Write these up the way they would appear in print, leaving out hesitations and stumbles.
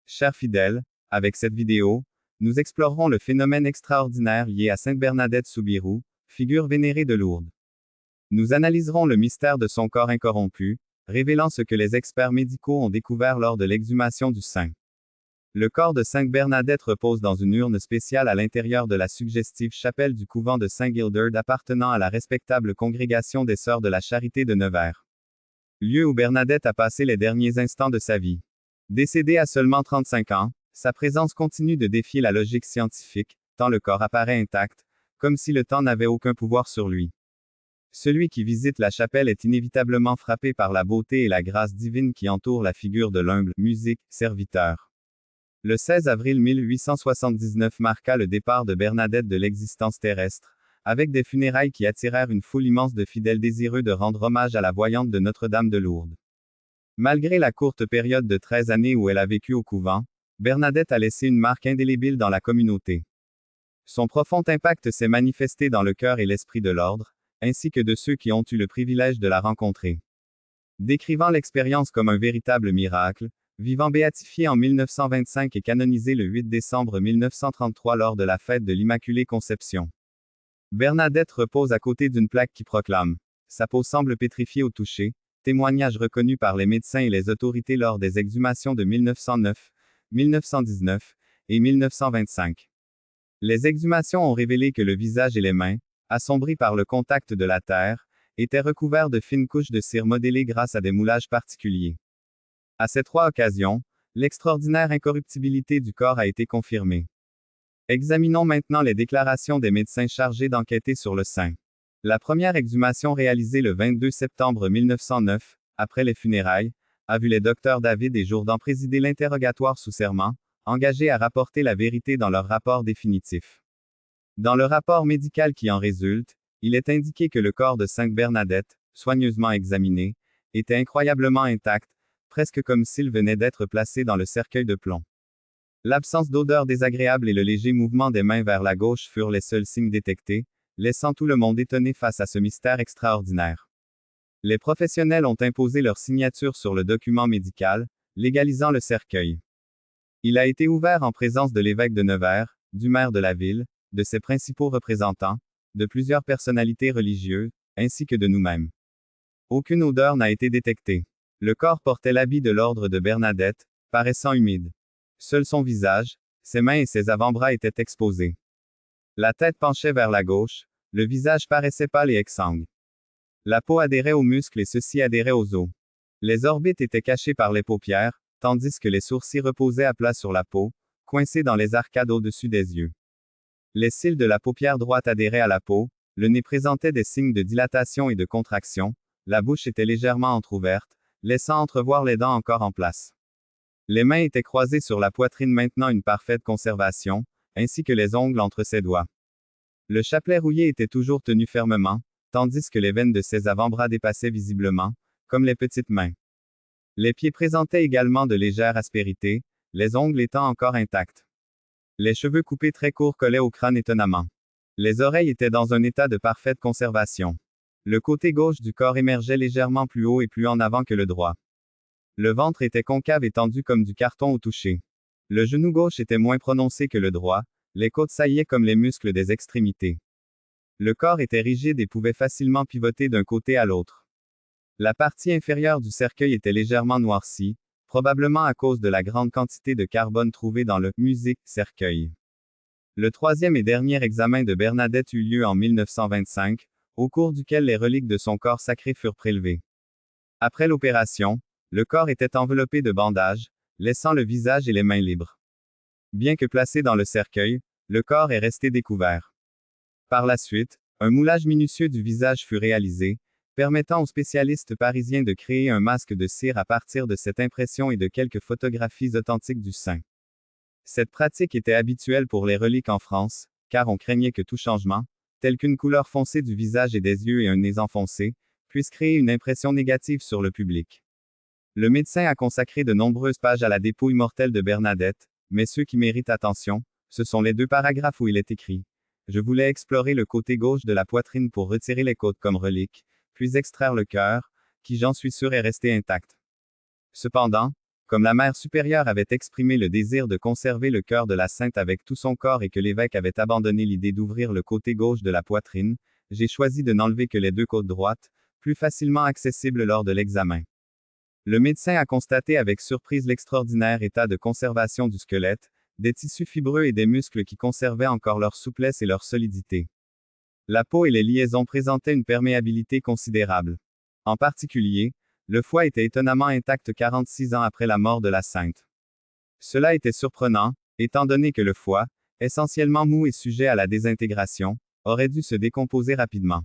Chers fidèles, avec cette vidéo, nous explorerons le phénomène extraordinaire lié à Sainte Bernadette Soubirous, figure vénérée de Lourdes. Nous analyserons le mystère de son corps incorrompu, révélant ce que les experts médicaux ont découvert lors de l'exhumation du saint. Le corps de Sainte Bernadette repose dans une urne spéciale à l'intérieur de la suggestive chapelle du couvent de Saint-Gilderd appartenant à la respectable congrégation des Sœurs de la Charité de Nevers. Lieu où Bernadette a passé les derniers instants de sa vie. Décédée à seulement 35 ans, sa présence continue de défier la logique scientifique, tant le corps apparaît intact, comme si le temps n'avait aucun pouvoir sur lui. Celui qui visite la chapelle est inévitablement frappé par la beauté et la grâce divine qui entourent la figure de l'humble musique serviteur. Le 16 avril 1879 marqua le départ de Bernadette de l'existence terrestre, avec des funérailles qui attirèrent une foule immense de fidèles désireux de rendre hommage à la voyante de Notre-Dame de Lourdes. Malgré la courte période de 13 années où elle a vécu au couvent, Bernadette a laissé une marque indélébile dans la communauté. Son profond impact s'est manifesté dans le cœur et l'esprit de l'ordre, ainsi que de ceux qui ont eu le privilège de la rencontrer. Décrivant l'expérience comme un véritable miracle, vivant béatifié en 1925 et canonisé le 8 décembre 1933 lors de la fête de l'Immaculée Conception. Bernadette repose à côté d'une plaque qui proclame « Sa peau semble pétrifiée au toucher », témoignage reconnu par les médecins et les autorités lors des exhumations de 1909, 1919 et 1925. Les exhumations ont révélé que le visage et les mains, assombris par le contact de la terre, étaient recouverts de fines couches de cire modélées grâce à des moulages particuliers. À ces trois occasions, l'extraordinaire incorruptibilité du corps a été confirmée. Examinons maintenant les déclarations des médecins chargés d'enquêter sur le saint. La première exhumation réalisée le 22 septembre 1909, après les funérailles, a vu les docteurs David et Jourdan présider l'interrogatoire sous serment, engagés à rapporter la vérité dans leur rapport définitif. Dans le rapport médical qui en résulte, il est indiqué que le corps de Sainte Bernadette, soigneusement examiné, était incroyablement intact, presque comme s'il venait d'être placé dans le cercueil de plomb. L'absence d'odeur désagréable et le léger mouvement des mains vers la gauche furent les seuls signes détectés, laissant tout le monde étonné face à ce mystère extraordinaire. Les professionnels ont imposé leur signature sur le document médical, légalisant le cercueil. Il a été ouvert en présence de l'évêque de Nevers, du maire de la ville, de ses principaux représentants, de plusieurs personnalités religieuses, ainsi que de nous-mêmes. Aucune odeur n'a été détectée. Le corps portait l'habit de l'ordre de Bernadette, paraissant humide. Seul son visage, ses mains et ses avant-bras étaient exposés. La tête penchait vers la gauche, le visage paraissait pâle et exsangue. La peau adhérait aux muscles et ceux-ci adhéraient aux os. Les orbites étaient cachées par les paupières, tandis que les sourcils reposaient à plat sur la peau, coincés dans les arcades au-dessus des yeux. Les cils de la paupière droite adhéraient à la peau, le nez présentait des signes de dilatation et de contraction, la bouche était légèrement entr'ouverte, laissant entrevoir les dents encore en place. Les mains étaient croisées sur la poitrine maintenant une parfaite conservation, ainsi que les ongles entre ses doigts. Le chapelet rouillé était toujours tenu fermement, tandis que les veines de ses avant-bras dépassaient visiblement, comme les petites mains. Les pieds présentaient également de légères aspérités, les ongles étant encore intacts. Les cheveux coupés très courts collaient au crâne étonnamment. Les oreilles étaient dans un état de parfaite conservation. Le côté gauche du corps émergeait légèrement plus haut et plus en avant que le droit. Le ventre était concave et tendu comme du carton au toucher. Le genou gauche était moins prononcé que le droit, les côtes saillaient comme les muscles des extrémités. Le corps était rigide et pouvait facilement pivoter d'un côté à l'autre. La partie inférieure du cercueil était légèrement noircie, probablement à cause de la grande quantité de carbone trouvée dans le musique cercueil. Le troisième et dernier examen de Bernadette eut lieu en 1925, au cours duquel les reliques de son corps sacré furent prélevées. Après l'opération, le corps était enveloppé de bandages, laissant le visage et les mains libres. Bien que placé dans le cercueil, le corps est resté découvert. Par la suite, un moulage minutieux du visage fut réalisé, permettant aux spécialistes parisiens de créer un masque de cire à partir de cette impression et de quelques photographies authentiques du saint. Cette pratique était habituelle pour les reliques en France, car on craignait que tout changement, tel qu'une couleur foncée du visage et des yeux et un nez enfoncé, puisse créer une impression négative sur le public. Le médecin a consacré de nombreuses pages à la dépouille mortelle de Bernadette, mais ceux qui méritent attention, ce sont les 2 paragraphes où il est écrit « Je voulais explorer le côté gauche de la poitrine pour retirer les côtes comme relique, puis extraire le cœur, qui j'en suis sûr est resté intact. Cependant, Comme la Mère supérieure avait exprimé le désir de conserver le cœur de la Sainte avec tout son corps et que l'évêque avait abandonné l'idée d'ouvrir le côté gauche de la poitrine, j'ai choisi de n'enlever que les deux côtes droites, plus facilement accessibles lors de l'examen. Le médecin a constaté avec surprise l'extraordinaire état de conservation du squelette, des tissus fibreux et des muscles qui conservaient encore leur souplesse et leur solidité. La peau et les liaisons présentaient une perméabilité considérable. En particulier, le foie était étonnamment intact 46 ans après la mort de la Sainte. Cela était surprenant, étant donné que le foie, essentiellement mou et sujet à la désintégration, aurait dû se décomposer rapidement.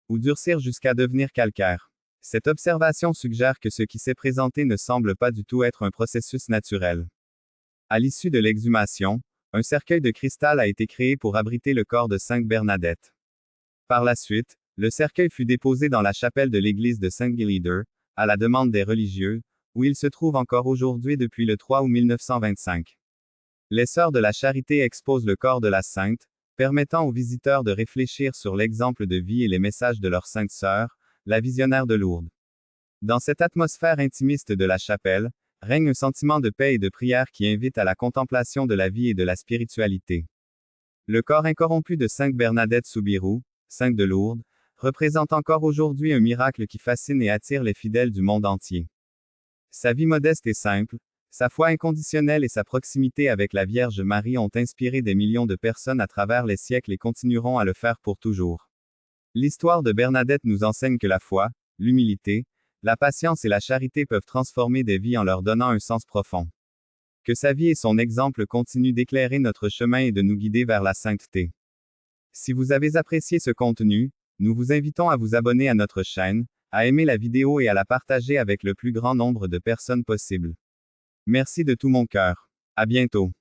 Ou durcir jusqu'à devenir calcaire. Cette observation suggère que ce qui s'est présenté ne semble pas du tout être un processus naturel. À l'issue de l'exhumation, un cercueil de cristal a été créé pour abriter le corps de Sainte Bernadette. Par la suite, le cercueil fut déposé dans la chapelle de l'église de St. Gileder, à la demande des religieux, où il se trouve encore aujourd'hui depuis le 3 août 1925. Les Sœurs de la Charité exposent le corps de la Sainte, permettant aux visiteurs de réfléchir sur l'exemple de vie et les messages de leur Sainte Sœur, la visionnaire de Lourdes. Dans cette atmosphère intimiste de la chapelle, règne un sentiment de paix et de prière qui invite à la contemplation de la vie et de la spiritualité. Le corps incorrompu de Sainte Bernadette Soubirous, Sainte de Lourdes, représente encore aujourd'hui un miracle qui fascine et attire les fidèles du monde entier. Sa vie modeste et simple, sa foi inconditionnelle et sa proximité avec la Vierge Marie ont inspiré des millions de personnes à travers les siècles et continueront à le faire pour toujours. L'histoire de Bernadette nous enseigne que la foi, l'humilité, la patience et la charité peuvent transformer des vies en leur donnant un sens profond. Que sa vie et son exemple continuent d'éclairer notre chemin et de nous guider vers la sainteté. Si vous avez apprécié ce contenu, nous vous invitons à vous abonner à notre chaîne, à aimer la vidéo et à la partager avec le plus grand nombre de personnes possible. Merci de tout mon cœur. À bientôt.